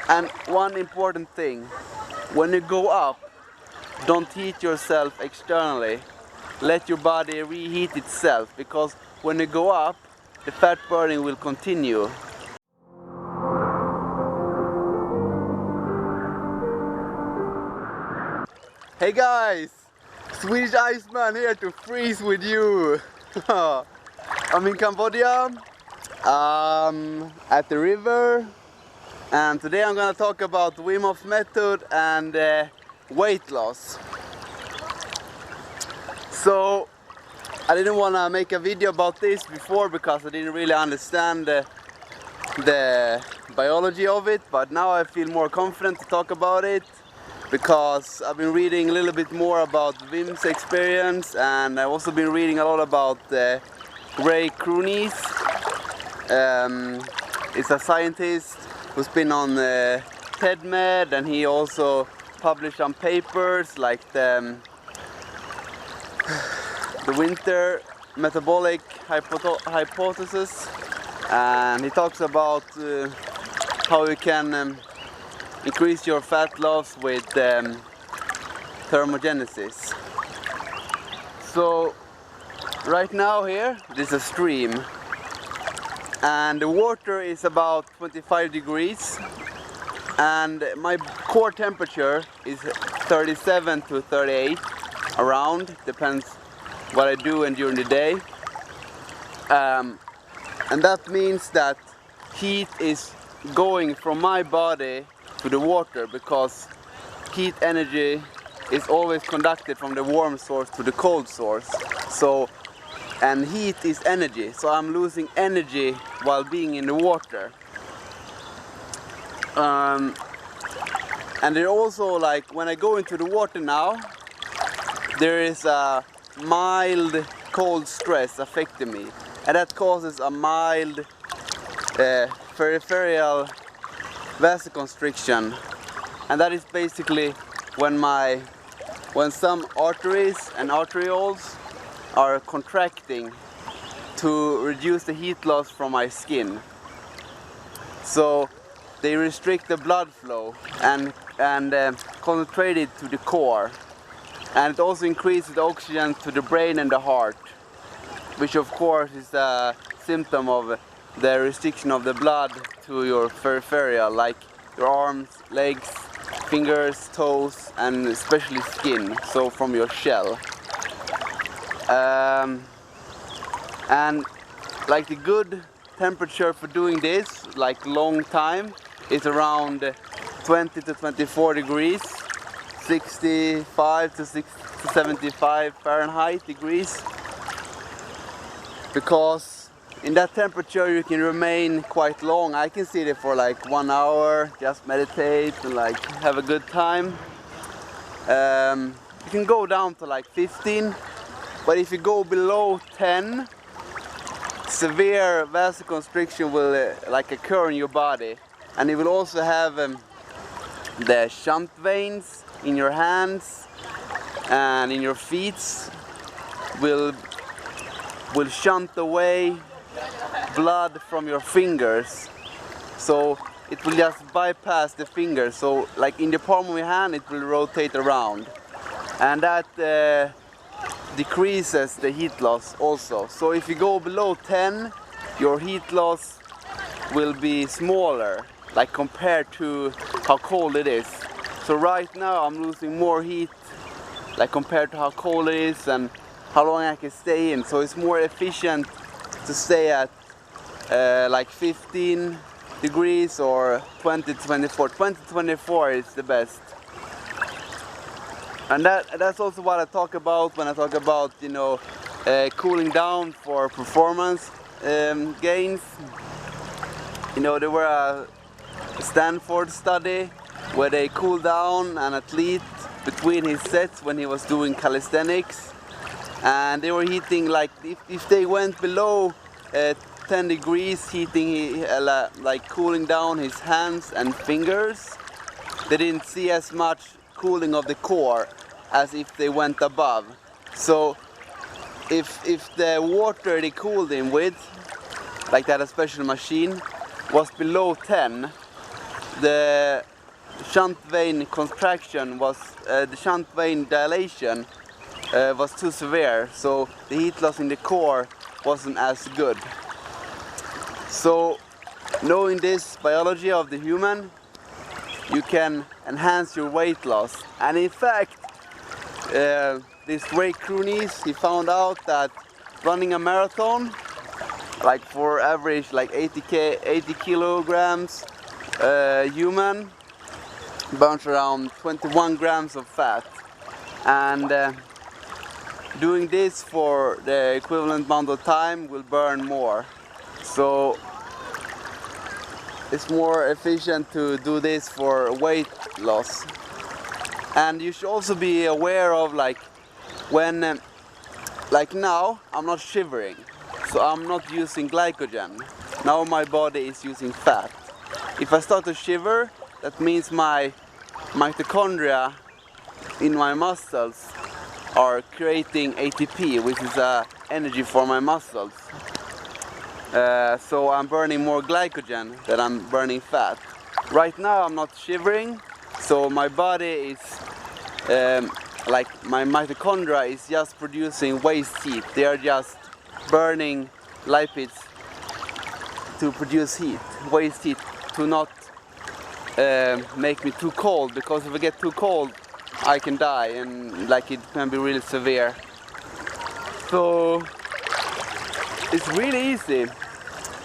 And one important thing, when you go up, don't heat yourself externally. Let your body reheat itself, because when you go up, the fat burning will continue. Hey guys! Swedish Iceman here to freeze with you! I'm in Cambodia, at the river, and today I'm gonna talk about Wim Hof Method and weight loss. So I didn't want to make a video about this before because I didn't really understand the biology of it, but now I feel more confident to talk about it because I've been reading a little bit more about Wim's experience, and I've also been reading a lot about Ray Cronise. He's a scientist who's been on TED, and he also published some papers like the winter metabolic hypothesis, and he talks about how you can increase your fat loss with thermogenesis. So right now here, this is a stream, and the water is about 25 degrees, and my core temperature is 37 to 38 around, depends what I do and during the day, and that means that heat is going from my body to the water, because heat energy is always conducted from the warm source to the cold source. So, and heat is energy, so I'm losing energy while being in the water. And there also, like, when I go into the water now, there is a mild cold stress affecting me, and that causes a mild peripheral vasoconstriction, and that is basically when some arteries and arterioles are contracting to reduce the heat loss from my skin. So they restrict the blood flow and concentrate it to the core, and it also increases the oxygen to the brain and the heart, which of course is a symptom of the restriction of the blood to your peripheral, like your arms, legs, fingers, toes, and especially skin, so from your shell. And like the good temperature for doing this, like long time, is around 20 to 24 degrees, 65 to 75 Fahrenheit degrees, because in that temperature you can remain quite long. I can sit there for like 1 hour, just meditate and like have a good time. You can go down to like 15, but if you go below 10, severe vasoconstriction will like occur in your body, and you will also have the shunt veins in your hands and in your feet will shunt away blood from your fingers, so it will just bypass the fingers. So like in the palm of your hand, it will rotate around, and that decreases the heat loss also. So if you go below 10, your heat loss will be smaller, like compared to how cold it is. So right now I'm losing more heat, like compared to how cold it is and how long I can stay in. So it's more efficient to stay at like 15 degrees or 20 to 24. 20 to 24 is the best. And that's also what I talk about when I talk about, you know, cooling down for performance gains. You know, there were a Stanford study where they cooled down an athlete between his sets when he was doing calisthenics, and they were heating, like if they went below 10 degrees, heating like cooling down his hands and fingers, they didn't see as much cooling of the core as if they went above. So if the water they cooled him with, like that a special machine, was below 10, the shunt vein contraction was, the shunt vein dilation was too severe, so the heat loss in the core wasn't as good. So knowing this biology of the human, you can enhance your weight loss. And in fact, this Ray Cronise, he found out that running a marathon, like for average like 80 kilograms human, burns around 21 grams of fat. And doing this for the equivalent amount of time will burn more. So it's more efficient to do this for weight loss. And you should also be aware of, like, when like now I'm not shivering, so I'm not using glycogen. Now my body is using fat. If I start to shiver, that means my mitochondria in my muscles are creating ATP, which is energy for my muscles. So I'm burning more glycogen than I'm burning fat. Right now I'm not shivering, so my body is like my mitochondria is just producing waste heat. They are just burning lipids to produce heat, waste heat, to not make me too cold, because if I get too cold I can die, and like it can be really severe. So it's really easy.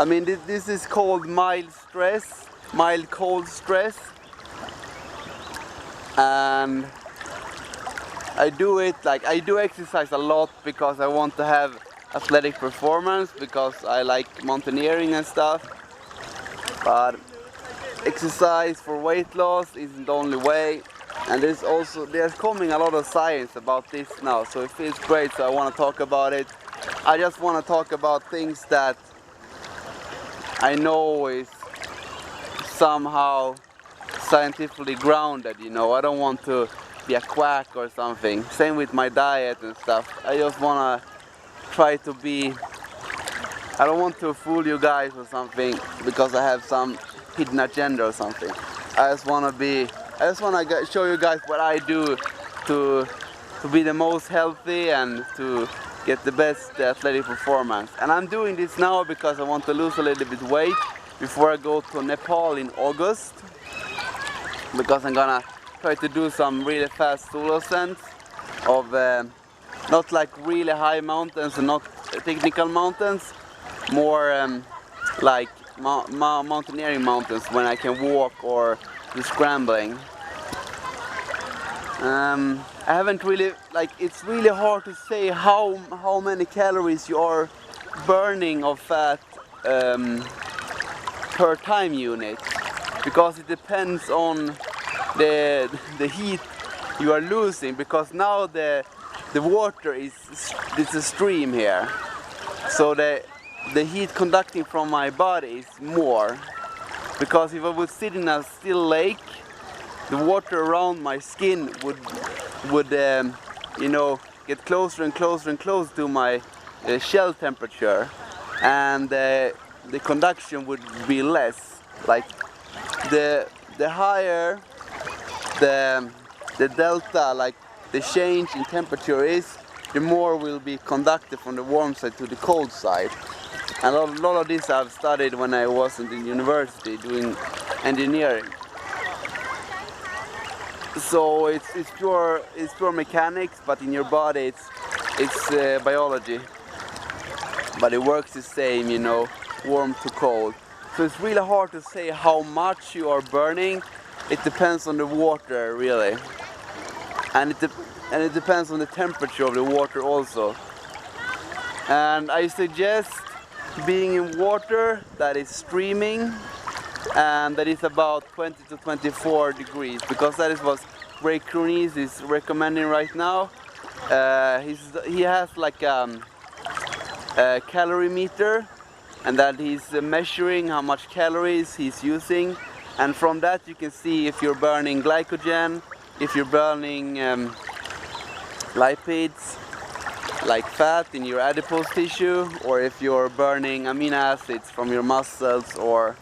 I mean, this is called mild stress, mild cold stress, and I do it, like, I do exercise a lot because I want to have athletic performance, because I like mountaineering and stuff. But exercise for weight loss isn't the only way, and there's coming a lot of science about this now, so it feels great, so I want to talk about it. I just want to talk about things that I know is somehow scientifically grounded, you know. I don't want to be a quack or something. Same with my diet and stuff. I just want to try to be, I don't want to fool you guys or something because I have some hidden agenda or something. I just want to show you guys what I do to be the most healthy and to get the best athletic performance. And I'm doing this now because I want to lose a little bit weight before I go to Nepal in August, because I'm gonna try to do some really fast solo ascents of not like really high mountains and not technical mountains, more like mountaineering mountains when I can walk or do scrambling. I haven't really, like, it's really hard to say how many calories you are burning of fat per time unit, because it depends on the heat you are losing, because now the water it's a stream here, so the heat conducting from my body is more, because if I would sit in a still lake, the water around my skin would you know, get closer and closer and closer to my shell temperature, and the conduction would be less. Like the higher the delta, like the change in temperature is, the more will be conducted from the warm side to the cold side. And a lot of this I've studied when I wasn't in university doing engineering. So it's pure mechanics, but in your body it's biology. But it works the same, you know, warm to cold. So it's really hard to say how much you are burning. It depends on the water, really, and it depends on the temperature of the water also. And I suggest being in water that is streaming and that is about 20 to 24 degrees, because that is what Ray Cronise is recommending right now. He has like a calorie meter, and that he's measuring how much calories he's using, and from that you can see if you're burning glycogen, if you're burning lipids like fat in your adipose tissue, or if you're burning amino acids from your muscles or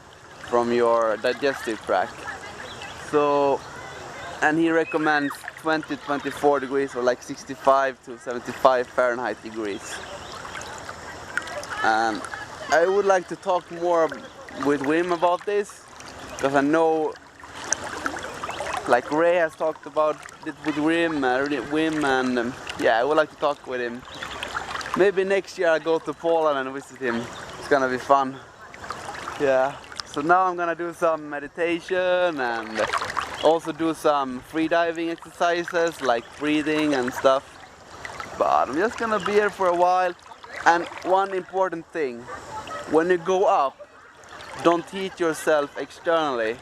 from your digestive tract. So, and he recommends 20-24 degrees, or like 65 to 75 Fahrenheit degrees. And I would like to talk more with Wim about this, because I know, like Ray has talked about it with Wim, and yeah, I would like to talk with him. Maybe next year I go to Poland and visit him. It's gonna be fun. Yeah. So now I'm gonna do some meditation and also do some free diving exercises like breathing and stuff. But I'm just gonna be here for a while. And one important thing, when you go up, don't heat yourself externally.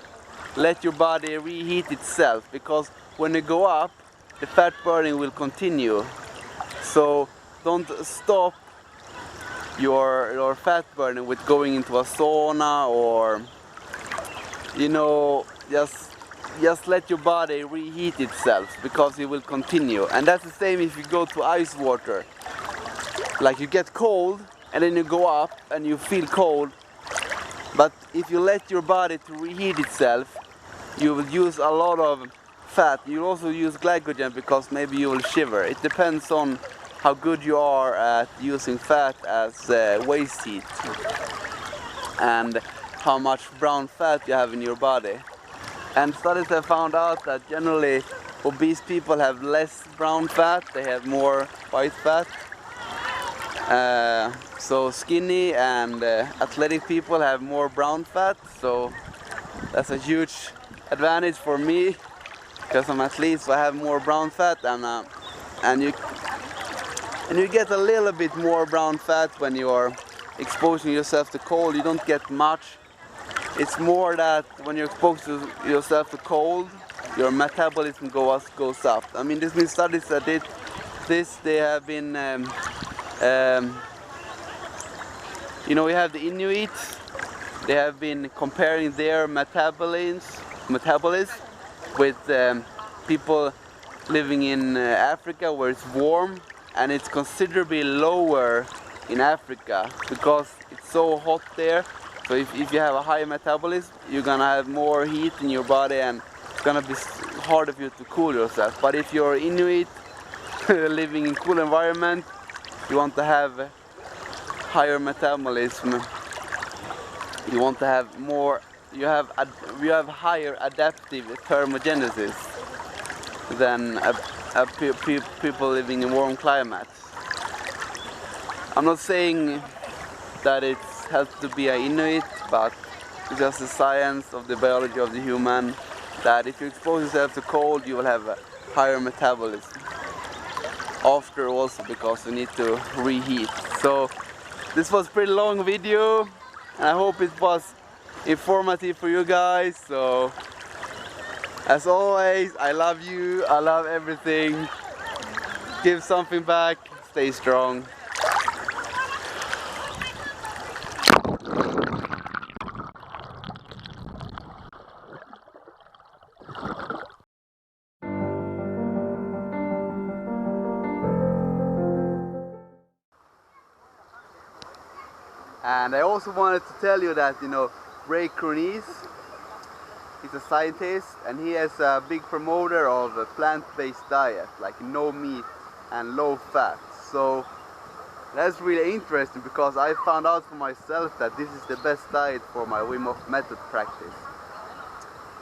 Let your body reheat itself, because when you go up, the fat burning will continue. So don't stop your fat burning with going into a sauna, or just let your body reheat itself, because it will continue. And that's the same if you go to ice water. Like, you get cold and then you go up and you feel cold, but if you let your body to reheat itself, you will use a lot of fat. You'll also use glycogen, because maybe you will shiver. It depends on how good you are at using fat as waste heat, and how much brown fat you have in your body. And studies have found out that generally obese people have less brown fat, they have more white fat. So skinny and athletic people have more brown fat, so that's a huge advantage for me, because I'm athlete, so I have more brown fat, and you get a little bit more brown fat when you are exposing yourself to cold. You don't get much. It's more that when you're exposed to yourself to cold, your metabolism goes up. I mean, there's been studies that did this. They have been, we have the Inuit. They have been comparing their metabolism with people living in Africa, where it's warm, and it's considerably lower in Africa because it's so hot there. So if you have a high metabolism, you're gonna have more heat in your body, and it's gonna be harder for you to cool yourself. But if you're Inuit living in cool environment, you want to have higher metabolism. You want to have more. You have higher adaptive thermogenesis than people living in warm climates. I'm not saying that it helps to be an Inuit, but it's just the science of the biology of the human, that if you expose yourself to cold, you will have a higher metabolism after, also because you need to reheat. So this was a pretty long video, and I hope it was informative for you guys. So as always, I love you, I love everything. Give something back, stay strong. And I also wanted to tell you that, Ray Cronise, he's a scientist, and he is a big promoter of a plant-based diet, like no meat and low fat. So that's really interesting, because I found out for myself that this is the best diet for my Wim Hof Method practice.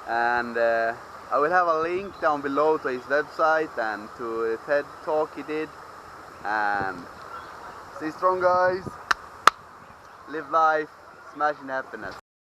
And I will have a link down below to his website and to the TED talk he did. And stay strong, guys. Live life, smashing happiness.